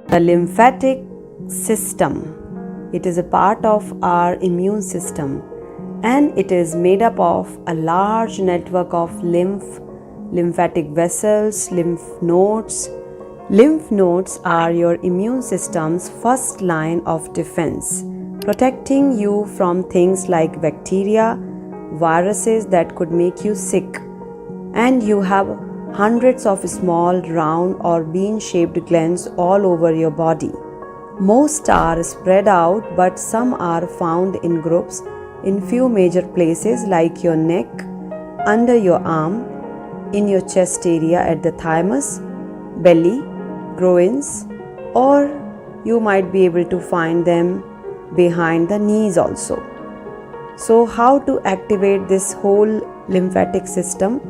The lymphatic system, it is a part of our immune system, and it is made up of a large network of lymphatic vessels, lymph nodes. Lymph nodes are your immune system's first line of defense, protecting you from things like bacteria, viruses that could make you sick. And you have hundreds of small, round or bean-shaped glands all over your body. Most are spread out, but some are found in groups in few major places like your neck, under your arm, in your chest area at the thymus, belly, groins, or you might be able to find them behind the knees also. So how to activate this whole lymphatic system?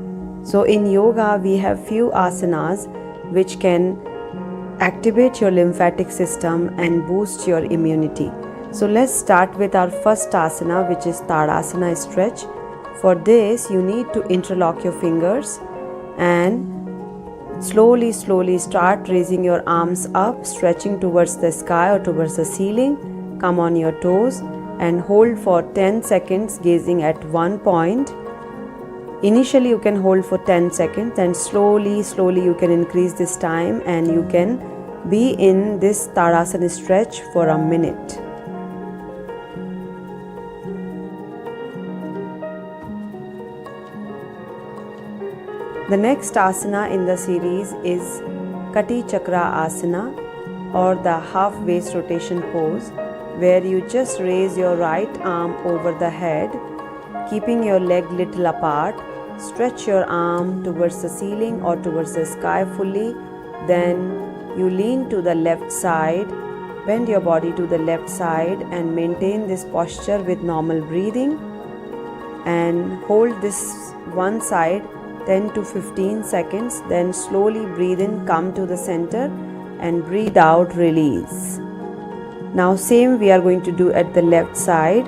So in yoga we have few asanas which can activate your lymphatic system and boost your immunity. So let's start with our first asana, which is Tadasana stretch. For this you need to interlock your fingers and slowly start raising your arms up, stretching towards the sky or towards the ceiling. Come on your toes and hold for 10 seconds gazing at one point. Initially you can hold for 10 seconds and slowly you can increase this time and you can be in this Tadasana stretch for a minute. The next asana in the series is Kati Chakra Asana, or the half waist rotation pose, where you just raise your right arm over the head, keeping your leg little apart. Stretch your arm towards the ceiling or towards the sky fully. Then you lean to the left side, bend your body to the left side and maintain this posture with normal breathing, and hold this one side 10 to 15 seconds. Then slowly breathe in, come to the center and breathe out, release. Now same we are going to do at the left side.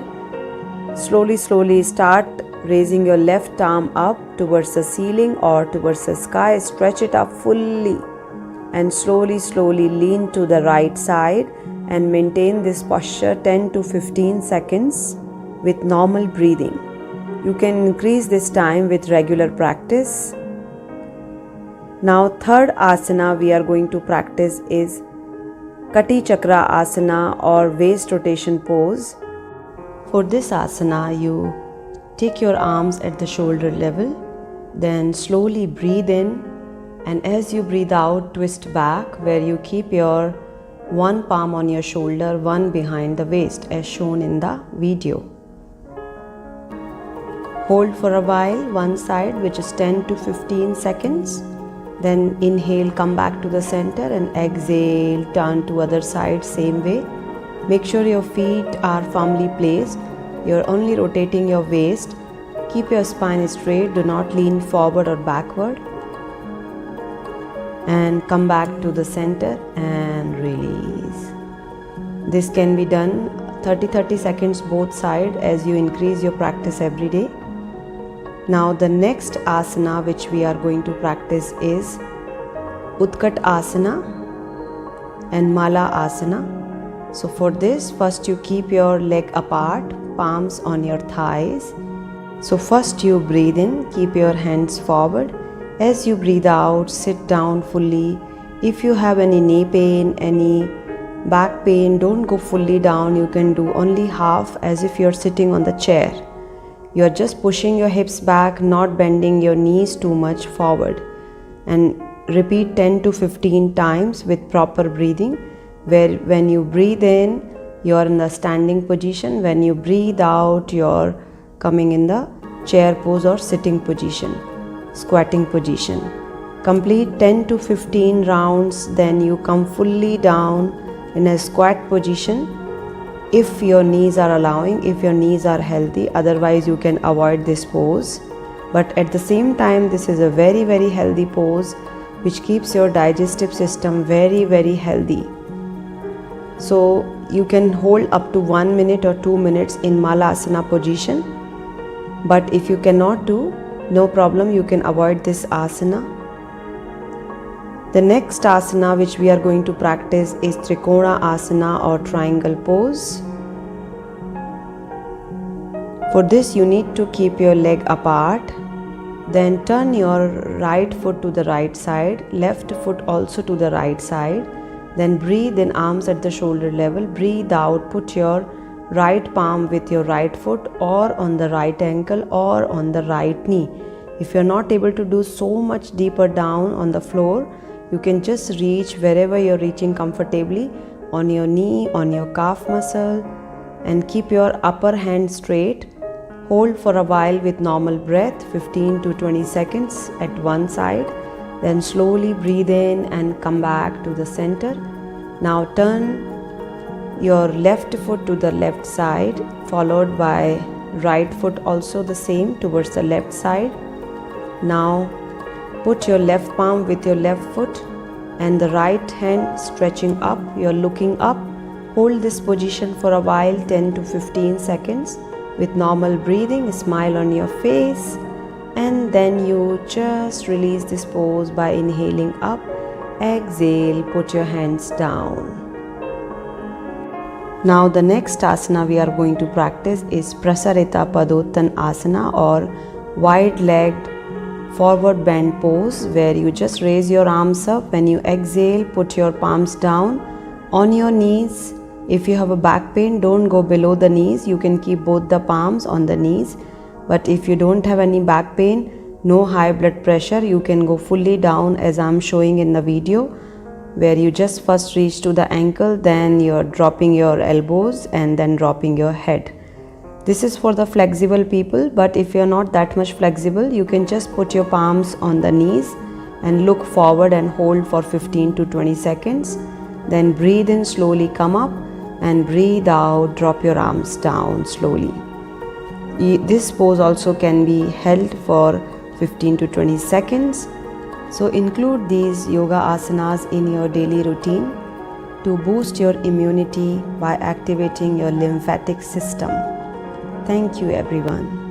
Slowly start raising your left arm up towards the ceiling or towards the sky. Stretch it up fully and slowly lean to the right side and maintain this posture 10 to 15 seconds with normal breathing. You can increase this time with regular practice. Now third asana we are going to practice is Kati Chakra Asana, or waist rotation pose. For this asana you take your arms at the shoulder level, then slowly breathe in, and as you breathe out, twist back, where you keep your one palm on your shoulder, one behind the waist as shown in the video. Hold for a while one side, which is 10 to 15 seconds. Then inhale, come back to the center, and exhale, turn to other side same way. Make sure your feet are firmly placed. You're only rotating your waist. Keep your spine straight, do not lean forward or backward. And come back to the center and release. This can be done 30 seconds both sides as you increase your practice every day. Now the next asana which we are going to practice is Utkat Asana and Mala Asana. So for this, first you keep your leg apart, palms on your thighs. So first you breathe in, keep your hands forward. As you breathe out, sit down fully. If you have any knee pain, any back pain, don't go fully down. You can do only half, as if you're sitting on the chair. You are just pushing your hips back, not bending your knees too much forward. And repeat 10 to 15 times with proper breathing, where when you breathe in, you are in the standing position. When you breathe out, you're coming in the chair pose or sitting position, squatting position. Complete 10 to 15 rounds, then you come fully down in a squat position. If your knees are allowing, if your knees are healthy, otherwise you can avoid this pose. But at the same time, this is a very healthy pose which keeps your digestive system very healthy. So you can hold up to 1 minute or 2 minutes in Malasana position. But if you cannot do, no problem, you can avoid this asana. The next asana which we are going to practice is Trona ASA or triangle pose. For this you need to keep your leg apart. Then turn your right foot to the right side, left foot also to the right side. Then breathe in, arms at the shoulder level. Breathe out, put your right palm with your right foot or on the right ankle or on the right knee. If you are not able to do so much deeper down on the floor, you can just reach wherever you are reaching comfortably, on your knee, on your calf muscle, and keep your upper hand straight. Hold for a while with normal breath, 15 to 20 seconds at one side. Then slowly breathe in and come back to the center. Now turn your left foot to the left side, followed by right foot also the same towards the left side. Now put your left palm with your left foot and the right hand stretching up. You're looking up. Hold this position for a while, 10 to 15 seconds with normal breathing. Smile on your face, and then you just release this pose by inhaling up. Exhale, put your hands down. Now the next asana we are going to practice is Prasarita Padottan Asana or wide-legged forward bend pose, where you just raise your arms up. When you exhale, put your palms down on your knees. If you have a back pain, don't go below the knees. You can keep both the palms on the knees. But if you don't have any back pain, no high blood pressure, you can go fully down as I'm showing in the video, where you just first reach to the ankle, then you're dropping your elbows and then dropping your head. This is for the flexible people, but if you're not that much flexible, you can just put your palms on the knees and look forward and hold for 15 to 20 seconds. Then breathe in, slowly come up, and breathe out, drop your arms down slowly. This pose also can be held for 15 to 20 seconds. So include these yoga asanas in your daily routine to boost your immunity by activating your lymphatic system. Thank you everyone.